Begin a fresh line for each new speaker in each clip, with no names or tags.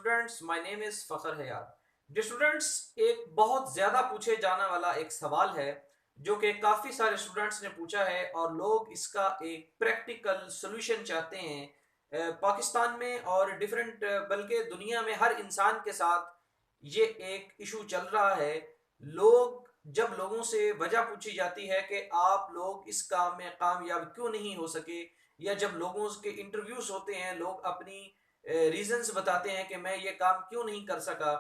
Students, my name is Fakhar Hayat. Dear students, एक बहुत ज़्यादा पूछे जाने वाला एक सवाल है जो कि काफ़ी सारे स्टूडेंट्स ने पूछा है और लोग इसका एक प्रैक्टिकल सोल्यूशन चाहते हैं। पाकिस्तान में और डिफरेंट बल्कि दुनिया में हर इंसान के साथ ये एक इशू चल रहा है। लोग जब लोगों से वजह पूछी जाती है कि आप लोग इस काम में कामयाब क्यों नहीं हो सके, या जब लोगों के इंटरव्यूज होते हैं लोग अपनी रीजंस बताते हैं कि मैं ये काम क्यों नहीं कर सका,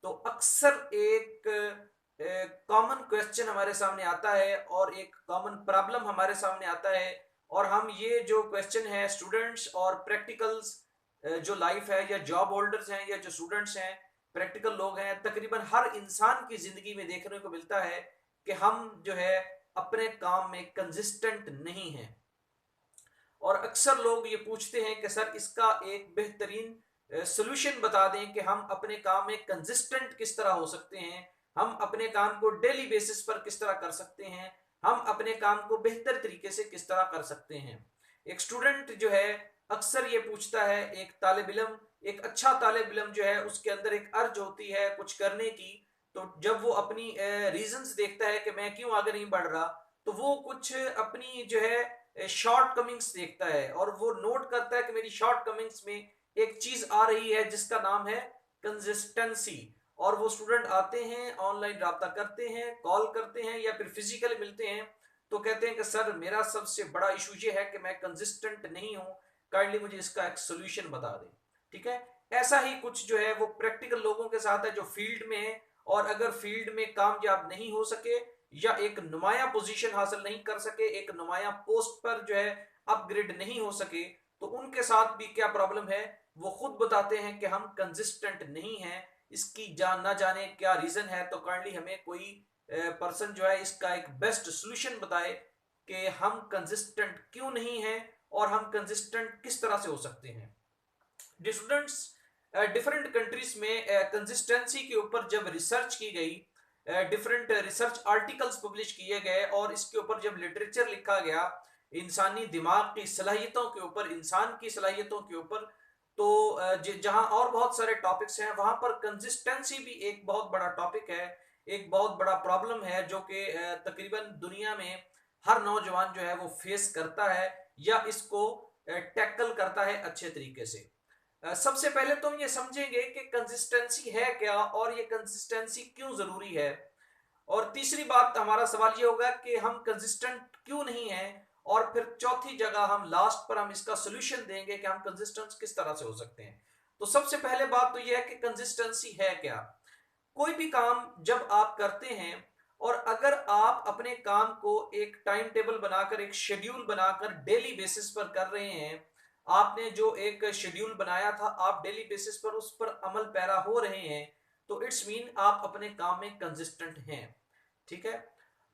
तो अक्सर एक कॉमन क्वेश्चन हमारे सामने आता है और एक कॉमन प्रॉब्लम हमारे सामने आता है। और हम ये जो क्वेश्चन है स्टूडेंट्स और प्रैक्टिकल्स जो लाइफ है या जॉब होल्डर्स हैं या जो स्टूडेंट्स हैं, प्रैक्टिकल लोग हैं, तकरीबन हर इंसान की जिंदगी में देखने को मिलता है कि हम जो है अपने काम में कंसिस्टेंट नहीं हैं। और अक्सर लोग ये पूछते हैं कि सर इसका एक बेहतरीन सोल्यूशन बता दें कि हम अपने काम में कंसिस्टेंट किस तरह हो सकते हैं, हम अपने काम को डेली बेसिस पर किस तरह कर सकते हैं, हम अपने काम को बेहतर तरीके से किस तरह कर सकते हैं। एक स्टूडेंट जो है अक्सर ये पूछता है, एक तालिब इल्म, एक अच्छा तालिब इल्म जो है उसके अंदर एक अर्ज होती है कुछ करने की। तो जब वो अपनी रीजंस देखता है कि मैं क्यों आगे नहीं बढ़ रहा, तो वो कुछ अपनी जो है शॉर्ट कमिंग्स देखता है और वो नोट करता है कि मेरी शॉर्ट कमिंग्स में एक चीज आ रही है जिसका नाम है कंसिस्टेंसी। और वो स्टूडेंट आते हैं, ऑनलाइन रब्ता करते हैं, कॉल करते हैं या फिर फिजिकली मिलते हैं, तो कहते हैं कि सर मेरा सबसे बड़ा इशू ये है कि मैं कंसिस्टेंट नहीं हूं, काइंडली मुझे इसका एक सोल्यूशन बता दें। ठीक है, ऐसा ही कुछ जो है वो प्रैक्टिकल लोगों के साथ है जो फील्ड में है, और अगर फील्ड में कामयाब नहीं हो सके या एक नुमाया पोजीशन हासिल नहीं कर सके, एक नुमाया पोस्ट पर जो है अपग्रेड नहीं हो सके, तो उनके साथ भी क्या प्रॉब्लम है वो खुद बताते हैं कि हम कंसिस्टेंट नहीं हैं। इसकी जान ना जाने क्या रीजन है, तो काइंडली हमें कोई पर्सन जो है इसका एक बेस्ट सोल्यूशन बताए कि हम कंसिस्टेंट क्यों नहीं हैं और हम कंसिस्टेंट किस तरह से हो सकते हैं। स्टूडेंट्स, डिफरेंट कंट्रीज में कंसिस्टेंसी के ऊपर जब रिसर्च की गई, डिफरेंट रिसर्च आर्टिकल्स पब्लिश किए गए और इसके ऊपर जब लिटरेचर लिखा गया इंसानी दिमाग की सलाहियतों के ऊपर, इंसान की सलाहियतों के ऊपर, तो जहां और बहुत सारे टॉपिक्स हैं वहां पर कंसिस्टेंसी भी एक बहुत बड़ा टॉपिक है, एक बहुत बड़ा प्रॉब्लम है जो कि तकरीबन दुनिया में हर नौजवान जो है वो फेस करता है या इसको टैकल करता है अच्छे तरीके से। सबसे पहले तो हम ये समझेंगे कि कंसिस्टेंसी है क्या और ये कंसिस्टेंसी क्यों जरूरी है। और तीसरी बात हमारा सवाल ये होगा कि हम कंसिस्टेंट क्यों नहीं हैं। और फिर चौथी जगह हम लास्ट पर हम इसका सोल्यूशन देंगे कि हम कंसिस्टेंट किस तरह से हो सकते हैं। तो सबसे पहले बात तो यह है कि कंसिस्टेंसी है क्या। कोई भी काम जब आप करते हैं और अगर आप अपने काम को एक टाइम टेबल बनाकर, एक शेड्यूल बनाकर डेली बेसिस पर कर रहे हैं, आपने जो एक शेड्यूल बनाया था आप डेली बेसिस पर उस पर अमल पैरा हो रहे हैं, तो इट्स मीन आप अपने काम में कंसिस्टेंट हैं। ठीक है।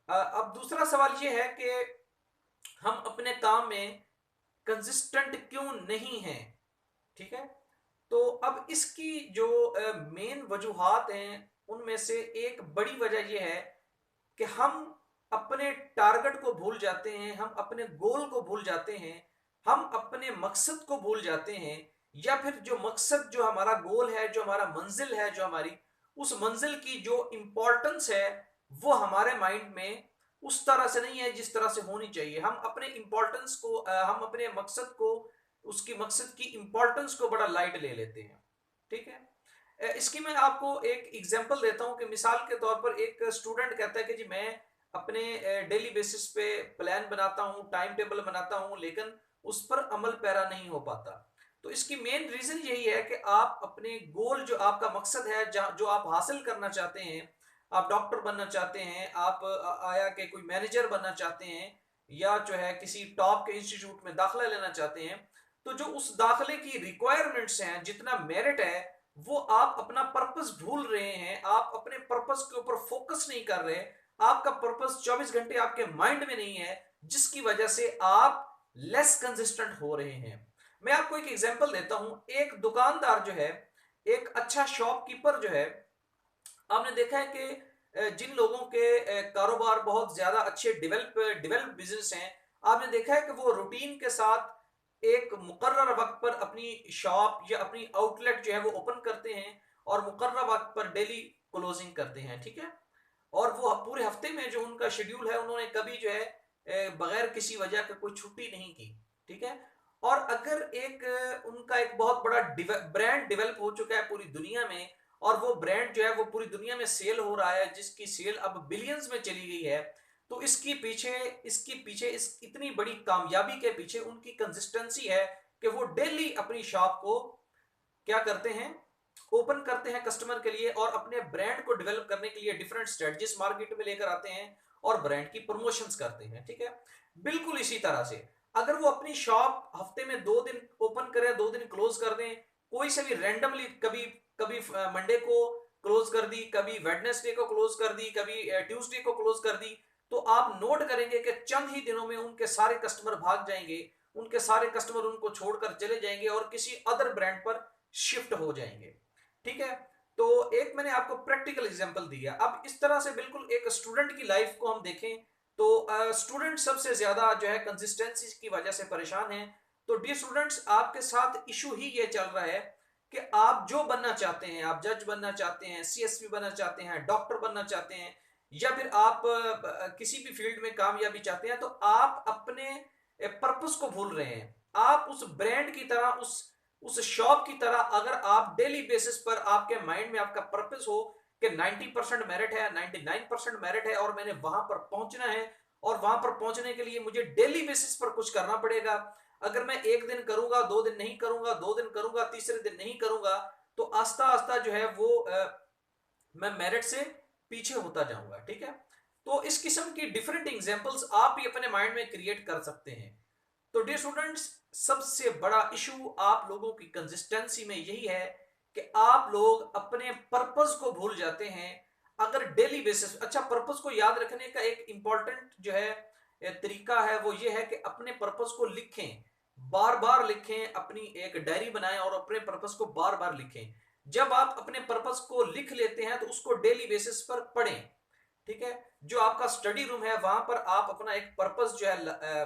अब दूसरा सवाल यह है कि हम अपने काम में कंसिस्टेंट क्यों नहीं हैं। ठीक है। तो अब इसकी जो मेन वजूहात हैं उनमें से एक बड़ी वजह यह है कि हम अपने टारगेट को भूल जाते हैं, हम अपने गोल को भूल जाते हैं, हम अपने मकसद को भूल जाते हैं, या फिर जो मकसद, जो हमारा गोल है, जो हमारा मंजिल है, जो हमारी उस मंजिल की जो इंपॉर्टेंस है वो हमारे माइंड में उस तरह से नहीं है जिस तरह से होनी चाहिए। हम अपने इंपॉर्टेंस को हम अपने मकसद को, उसकी मकसद की इंपॉर्टेंस को बड़ा लाइट ले लेते हैं। ठीक है। इसकी मैं आपको एक एग्जांपल देता हूं कि मिसाल के तौर पर एक स्टूडेंट कहता है कि जी मैं अपने डेली बेसिस पे प्लान बनाता हूं, टाइम टेबल बनाता हूं, लेकिन उस पर अमल पैरा नहीं हो पाता। तो इसकी मेन रीजन यही है कि आप अपने गोल, जो आपका मकसद है, जो आप हासिल करना चाहते हैं, आप डॉक्टर बनना चाहते हैं, आप आया के कोई मैनेजर बनना चाहते हैं, या जो है किसी टॉप के इंस्टीट्यूट में दाखिला लेना चाहते हैं, तो जो उस दाखिले की रिक्वायरमेंट्स हैं, जितना मेरिट है, वो आप अपना पर्पस भूल रहे हैं, आप अपने पर्पस के ऊपर फोकस नहीं कर रहे। आपका पर्पस 24 घंटे आपके माइंड में नहीं है, जिसकी वजह से आप लेस कंसिस्टेंट हो रहे हैं। मैं आपको एक एग्जांपल देता हूं। एक दुकानदार जो है, एक अच्छा शॉपकीपर जो है, आपने देखा है कि जिन लोगों के कारोबार बहुत ज्यादा अच्छे डेवलप डेवलप बिजनेस हैं, आपने देखा है कि वो रूटीन के साथ एक मुकर्रर वक्त पर अपनी शॉप या अपनी आउटलेट जो है वो ओपन करते हैं और मुकर्रर वक्त पर डेली क्लोजिंग करते हैं, ठीक है। और वो पूरे हफ्ते में जो उनका शेड्यूल है उन्होंने कभी जो है बगैर किसी वजह के कोई छुट्टी नहीं की, ठीक है। और अगर एक उनका एक बहुत बड़ा ब्रांड डेवलप हो चुका है पूरी दुनिया में, और वो ब्रांड जो है वो पूरी दुनिया में सेल हो रहा है, जिसकी सेल अब बिलियंस में चली गई है, तो इसके पीछे इस इतनी बड़ी कामयाबी के पीछे उनकी कंसिस्टेंसी है कि वो डेली अपनी शॉप को क्या करते हैं, ओपन करते हैं कस्टमर के लिए, और अपने ब्रांड को डेवलप करने के लिए डिफरेंट स्ट्रेटजीज मार्केट में लेकर आते हैं और ब्रांड की प्रमोशंस करते हैं, ठीक है। बिल्कुल इसी तरह से अगर वो अपनी शॉप हफ्ते में 2 दिन ओपन करें, 2 दिन क्लोज कर दें, कोई से भी रैंडमली, कभी कभी मंडे को क्लोज कर दी, कभी वेडनेसडे को क्लोज कर दी, कभी ट्यूसडे को क्लोज कर दी, तो आप नोट करेंगे कि चंद ही दिनों में उनके सारे कस्टमर भाग जाएंगे, उनके सारे कस्टमर उनको छोड़कर चले जाएंगे और किसी अदर ब्रांड पर शिफ्ट हो जाएंगे, ठीक है। तो एक मैंने आपको प्रैक्टिकल एग्जांपल दिया। अब इस तरह से बिल्कुल एक स्टूडेंट की लाइफ को हम देखें तो स्टूडेंट सबसे ज्यादा जो है कंसिस्टेंसी की वजह से परेशान है। तो डियर स्टूडेंट्स, आपके साथ इशू ही ये चल रहा है कि आप जो बनना चाहते हैं, आप जज बनना चाहते हैं, सीएसपी बनना चाहते हैं, डॉक्टर बनना चाहते हैं, या फिर आप किसी भी फील्ड में कामयाबी चाहते हैं, तो आप अपने पर्पस को भूल रहे हैं। आप उस ब्रांड की तरह, उस शॉप की तरह, अगर आप डेली बेसिस पर आपके माइंड में आपका पर्पस हो कि 90% मेरिट है, 99% मेरिट है और मैंने वहां पर पहुंचना है, और वहां पर पहुंचने के लिए मुझे डेली बेसिस पर कुछ करना पड़ेगा। अगर मैं 1 दिन करूंगा, 2 दिन नहीं करूंगा, 2 दिन करूंगा, तीसरे दिन नहीं करूंगा, तो आस्ता आस्ता जो है वो मैं मेरिट से पीछे होता जाऊंगा, ठीक है। तो इस किस्म की डिफरेंट एग्जांपल्स आप भी अपने माइंड में क्रिएट कर सकते हैं। तो डियर स्टूडेंट्स, सबसे बड़ा इशू आप लोगों की कंसिस्टेंसी में यही है कि आप लोग अपने पर्पस को भूल जाते हैं। अगर डेली बेसिस, अच्छा, पर्पस को याद रखने का एक इंपॉर्टेंट जो है तरीका है, वो ये है कि अपने पर्पस को लिखें, बार बार लिखें, अपनी एक डायरी बनाएं और अपने पर्पस को बार बार लिखें। जब आप अपने पर्पस को लिख लेते हैं तो उसको डेली बेसिस पर पढ़ें, ठीक है। जो आपका स्टडी रूम है वहां पर आप अपना एक पर्पस जो है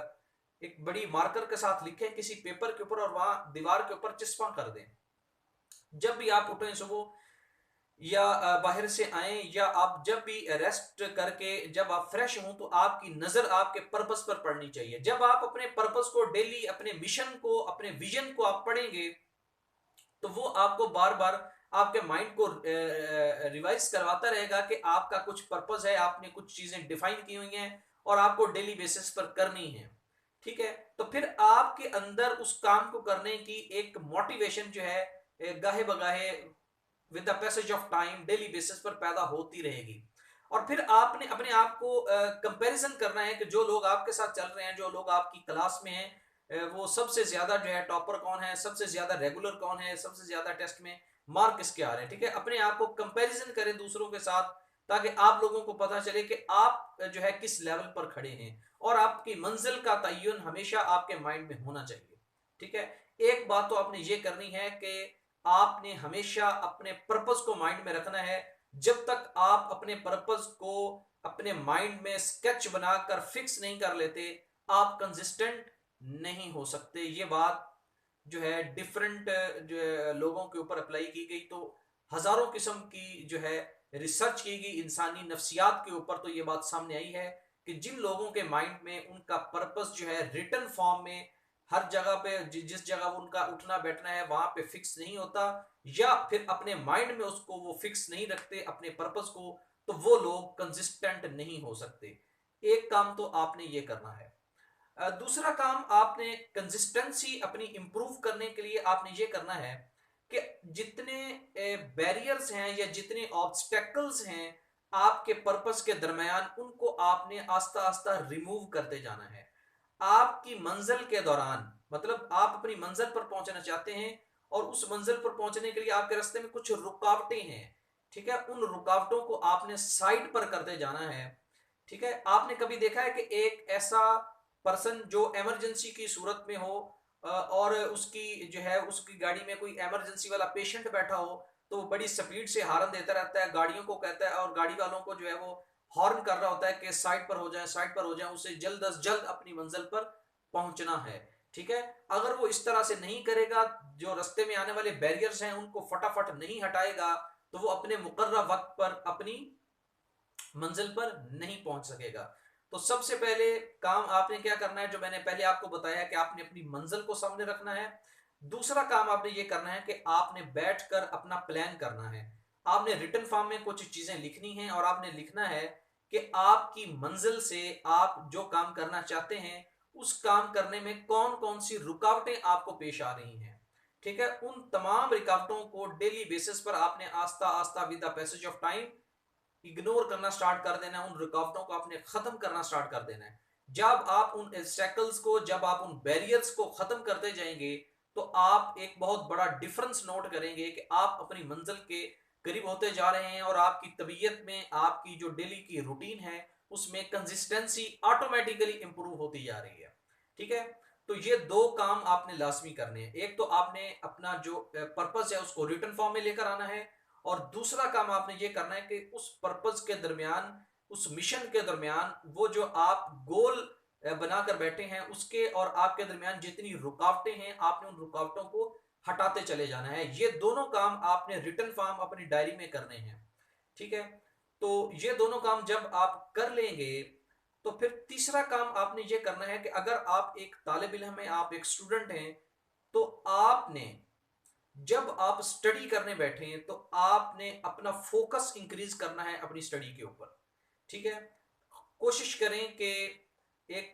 एक बड़ी मार्कर के साथ लिखें किसी पेपर के ऊपर, और वहां दीवार के ऊपर चिस्पा कर दें। जब भी आप उठें सुबह, या बाहर से आए, या आप जब भी रेस्ट करके जब आप फ्रेश हों, तो आपकी नजर आपके पर्पस पर पड़नी चाहिए। जब आप अपने पर्पस को डेली, अपने मिशन को, अपने विजन को आप पढ़ेंगे, तो वो आपको बार बार आपके माइंड को रिवाइज करवाता रहेगा कि आपका कुछ पर्पस है, आपने कुछ चीजें डिफाइन की हुई हैं और आपको डेली बेसिस पर करनी है, ठीक है। तो फिर आपके अंदर उस काम को करने की एक मोटिवेशन जो है गाहे बगाहे with the passage of time daily basis पर पैदा होती रहेगी। और फिर आपने अपने आप को कंपैरिजन करना है कि जो लोग आपके साथ चल रहे हैं, जो लोग आपकी क्लास में हैं, वो सबसे ज्यादा जो है टॉपर कौन है, सबसे ज्यादा रेगुलर कौन है, सबसे ज्यादा टेस्ट में मार्क किसके आ रहे हैं, ठीक है। अपने आप को कंपैरिजन करें दूसरों के साथ, ताकि आप लोगों को पता चले कि आप जो है किस लेवल पर खड़े हैं, और आपकी मंजिल का तयन हमेशा आपके माइंड में होना चाहिए, ठीक है। एक बात तो आपने ये करनी है कि आपने हमेशा अपने पर्पस को माइंड में रखना है। जब तक आप अपने पर्पस को अपने माइंड में स्केच बनाकर फिक्स नहीं कर लेते, आप कंसिस्टेंट नहीं हो सकते। ये बात जो है डिफरेंट जो है लोगों के ऊपर अप्लाई की गई, तो हजारों किस्म की जो है रिसर्च की गई इंसानी नफ्सियात के ऊपर, तो ये बात सामने आई है कि जिन लोगों के माइंड में उनका पर्पस जो है रिटन फॉर्म में हर जगह पे, जिस जगह उनका उठना बैठना है वहां पे फिक्स नहीं होता, या फिर अपने माइंड में उसको वो फिक्स नहीं रखते अपने पर्पस को, तो वो लोग कंसिस्टेंट नहीं हो सकते। एक काम तो आपने ये करना है। दूसरा काम आपने कंसिस्टेंसी अपनी इंप्रूव करने के लिए आपने ये करना है कि जितने बैरियर्स हैं या जितने ऑब्स्टेकल्स हैं आपके पर्पस के दरमियान, उनको आपने आस्ता आस्ता रिमूव करते जाना है। आपकी मंजिल के दौरान, मतलब आप अपनी मंजिल पर पहुंचना चाहते हैं और उस मंजिल पर पहुंचने के लिए आपके रास्ते में कुछ रुकावटें हैं, ठीक है। उन रुकावटों को आपने साइड पर करते जाना है, ठीक है। आपने कभी देखा है कि एक ऐसा पर्सन जो इमरजेंसी की सूरत में हो, और उसकी जो है उसकी गाड़ी में कोई इमरजेंसी वाला पेशेंट बैठा हो, तो वो बड़ी स्पीड से हॉर्न देता रहता है, गाड़ियों को कहता है, और गाड़ी वालों को जो है वो हॉर्न कर रहा होता है कि साइड पर हो जाए, साइड पर हो जाए, उसे जल्द अज जल्द अपनी मंजिल पर पहुंचना है। ठीक है। अगर वो इस तरह से नहीं करेगा, जो रास्ते में आने वाले बैरियर्स हैं उनको फटाफट नहीं हटाएगा, तो वो अपने मुकर्रर वक्त पर अपनी मंजिल पर नहीं पहुंच सकेगा। तो सबसे पहले काम आपने क्या करना है, जो मैंने पहले आपको बताया कि आपने अपनी मंजिल को सामने रखना है। दूसरा काम आपने ये करना है कि आपने बैठकर अपना प्लान करना है। आपने रिटन फॉर्म में कुछ चीजें लिखनी हैं और आपने लिखना है कि आपकी मंजिल से आप जो काम करना चाहते हैं उस काम करने में कौन कौन सी रुकावटें आपको पेश आ रही हैं। ठीक है, उन तमाम रुकावटों को डेली बेसिस पर आपने आस्ता आस्ता with the passage of time ignore करना स्टार्ट कर देना है। उन रुकावटों को आपने खत्म करना स्टार्ट कर देना है। जब आप उन ऑब्स्टेकल्स को, जब आप उन बैरियर्स को खत्म करते जाएंगे, तो आप एक बहुत बड़ा डिफरेंस नोट करेंगे कि आप अपनी मंजिल के करीब होते जा रहे हैं और आपकी तबीयत में, आपकी जो डेली की रूटीन है उसमें कंसिस्टेंसी ऑटोमेटिकली इंप्रूव होती जा रही है। ठीक है, तो ये दो काम आपने लाजमी करने हैं। एक तो आपने अपना जो पर्पस है उसको रिटन फॉर्म में लेकर आना है, और दूसरा काम आपने ये करना है कि उस पर्पस के दरमियान, उस मिशन के दरमियान, वो जो आप गोल बनाकर बैठे हैं उसके और आपके दरमियान जितनी रुकावटें हैं आपने उन रुकावटों को हटाते चले जाना है। ये दोनों काम आपने रिटन फॉर्म अपनी डायरी में करने हैं। ठीक है, तो ये दोनों काम जब आप कर लेंगे तो फिर तीसरा काम आपने ये करना है कि अगर आप एक तालिब इल्म हैं, आप एक स्टूडेंट हैं, तो आपने जब आप स्टडी करने बैठे हैं तो आपने अपना फोकस इंक्रीज करना है अपनी स्टडी के ऊपर। ठीक है, कोशिश करें कि एक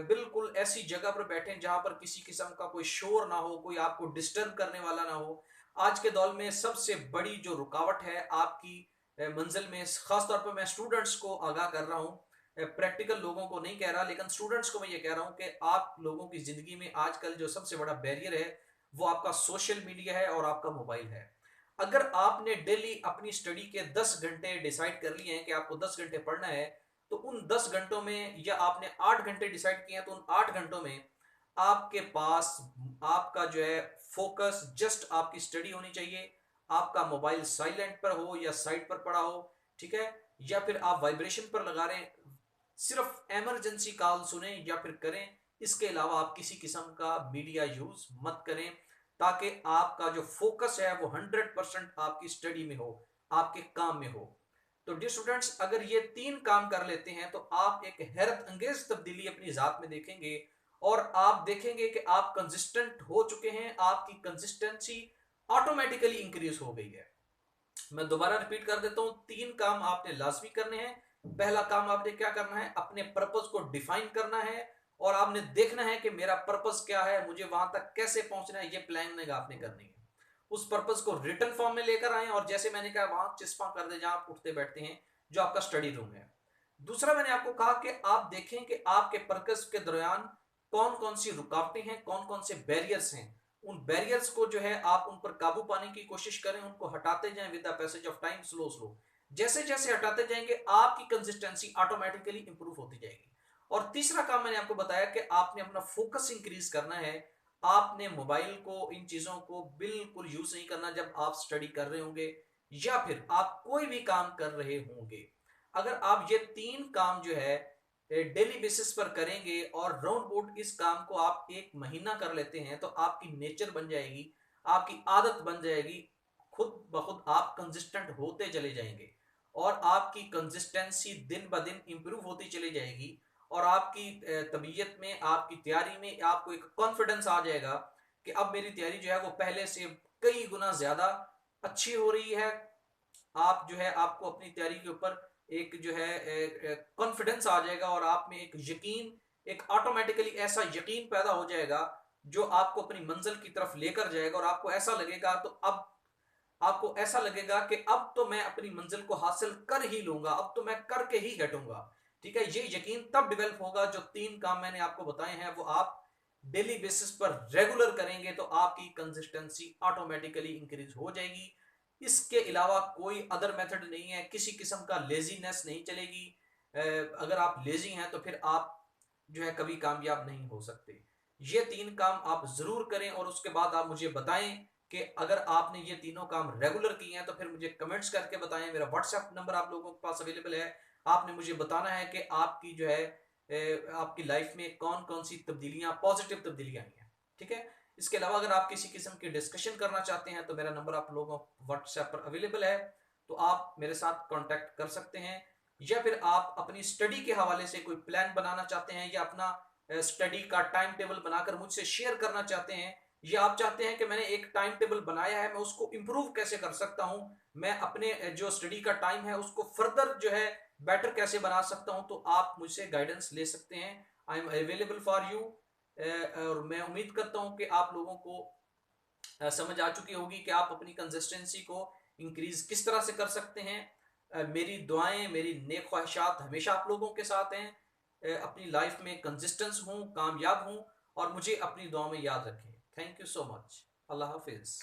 बिल्कुल ऐसी जगह पर बैठें जहां पर किसी किस्म का कोई शोर ना हो, कोई आपको डिस्टर्ब करने वाला ना हो। आज के दौर में सबसे बड़ी जो रुकावट है आपकी मंजिल में, खासतौर पर मैं स्टूडेंट्स को आगाह कर रहा हूँ, प्रैक्टिकल लोगों को नहीं कह रहा, लेकिन स्टूडेंट्स को मैं ये कह रहा हूँ कि आप लोगों की जिंदगी में आजकल जो सबसे बड़ा बैरियर है वो आपका सोशल मीडिया है और आपका मोबाइल है। अगर आपने डेली अपनी स्टडी के 10 घंटे डिसाइड कर लिए हैं कि आपको 10 घंटे पढ़ना है, तो उन 10 घंटों में, या आपने 8 घंटे डिसाइड किए हैं, तो उन 8 घंटों में आपके पास आपका जो है फोकस जस्ट आपकी स्टडी होनी चाहिए। आपका मोबाइल साइलेंट पर हो या साइड पर पड़ा हो, ठीक है, या फिर आप वाइब्रेशन पर लगा रहे हैं। सिर्फ इमरजेंसी कॉल सुने या फिर करें, इसके अलावा आप किसी किस्म का मीडिया यूज मत करें, ताकि आपका जो फोकस है वो 100% आपकी स्टडी में हो, आपके काम में हो। तो डियर स्टूडेंट्स, अगर ये तीन काम कर लेते हैं तो आप एक हैरत अंगेज तब्दीली अपनी जात में देखेंगे, और आप देखेंगे कि आप कंसिस्टेंट हो चुके हैं, आपकी कंसिस्टेंसी ऑटोमेटिकली इंक्रीज हो गई है। मैं दोबारा रिपीट कर देता हूं, तीन काम आपने लाजमी करने हैं। पहला काम आपने क्या करना है, अपने पर्पस को डिफाइन करना है, और आपने देखना है कि मेरा पर्पस क्या है, मुझे वहां तक कैसे पहुंचना है, ये प्लानिंग आपने करनी है। उस पर्पस को रिटन फॉर्म में लेकर आए, और जैसे मैंने कहा वहां चिस्पा कर दे जहां आप उठते बैठते हैं, जो आपका स्टडी रूम है। दूसरा मैंने आपको कहा कि आप देखें कि आपके पर्पस के दौरान कौन कौन सी रुकावटें हैं, कौन कौन से बैरियर्स हैं। उन बैरियर्स को जो है आप उन पर काबू पाने की कोशिश करें, उनको हटाते जाएं with the passage of time, slow slow. जैसे जैसे हटाते जाएंगे आपकी कंसिस्टेंसी ऑटोमेटिकली इंप्रूव होती जाएगी। और तीसरा काम मैंने आपको बताया कि आपने अपना फोकस इंक्रीज करना है। आपने मोबाइल को, इन चीजों को बिल्कुल यूज नहीं करना जब आप स्टडी कर रहे होंगे या फिर आप कोई भी काम कर रहे होंगे। अगर आप ये तीन काम जो है डेली बेसिस पर करेंगे और राउंड बोर्ड इस काम को आप एक महीना कर लेते हैं, तो आपकी नेचर बन जाएगी, आपकी आदत बन जाएगी, खुद ब खुद आप कंसिस्टेंट होते चले जाएंगे, और आपकी कंसिस्टेंसी दिन ब दिन इंप्रूव होती चली जाएगी, और आपकी तबीयत में, आपकी तैयारी में आपको एक कॉन्फिडेंस आ जाएगा कि अब मेरी तैयारी जो है वो पहले से कई गुना ज्यादा अच्छी हो रही है। आप जो है, आपको अपनी तैयारी के ऊपर एक जो है कॉन्फिडेंस आ जाएगा, और आप में एक यकीन, एक ऑटोमेटिकली ऐसा यकीन पैदा हो जाएगा जो आपको अपनी मंजिल की तरफ लेकर जाएगा, और आपको ऐसा लगेगा, तो अब आपको ऐसा लगेगा कि अब तो मैं अपनी मंजिल को हासिल कर ही लूंगा, अब तो मैं करके ही हटूंगा। ठीक है, ये यकीन तब डेवलप होगा जो तीन काम मैंने आपको बताए हैं वो आप डेली बेसिस पर रेगुलर करेंगे, तो आपकी कंसिस्टेंसी ऑटोमेटिकली इंक्रीज हो जाएगी। इसके अलावा कोई अदर मेथड नहीं है, किसी किस्म का लेजीनेस नहीं चलेगी। अगर आप लेजी हैं तो फिर आप जो है कभी कामयाब नहीं हो सकते। ये तीन काम आप जरूर करें, और उसके बाद आप मुझे बताएं कि अगर आपने ये तीनों काम रेगुलर किए हैं, तो फिर मुझे कमेंट्स करके बताएं। मेरा व्हाट्सएप नंबर आप लोगों के पास अवेलेबल है। आपने मुझे बताना है कि आपकी जो है आपकी लाइफ में कौन कौन सी तब्दीलियां, पॉजिटिव तब्दीलियां आई हैं। ठीक है, इसके अलावा अगर आप किसी किस्म की डिस्कशन करना चाहते हैं तो मेरा नंबर आप लोगों को व्हाट्सएप पर अवेलेबल है, तो आप मेरे साथ कांटेक्ट कर सकते हैं। या फिर आप अपनी स्टडी के हवाले से कोई प्लान बनाना चाहते हैं, या अपना स्टडी का टाइम टेबल बनाकर मुझसे शेयर करना चाहते हैं, या आप चाहते हैं कि मैंने एक टाइम टेबल बनाया है, मैं उसको इम्प्रूव कैसे कर सकता हूं, मैं अपने जो स्टडी का टाइम है उसको फर्दर जो है बेटर कैसे बना सकता हूं, तो आप मुझसे गाइडेंस ले सकते हैं। I am available for you. और मैं उम्मीद करता हूं कि आप लोगों को समझ आ चुकी होगी कि आप अपनी कंसिस्टेंसी को इंक्रीज किस तरह से कर सकते हैं। मेरी दुआएं, मेरी नेक ख्वाहिशात हमेशा आप लोगों के साथ हैं। अपनी लाइफ में कंसिस्टेंस हूँ, कामयाब हूँ, और मुझे अपनी दुआ में याद रखें। Thank you so much. Allah Hafiz.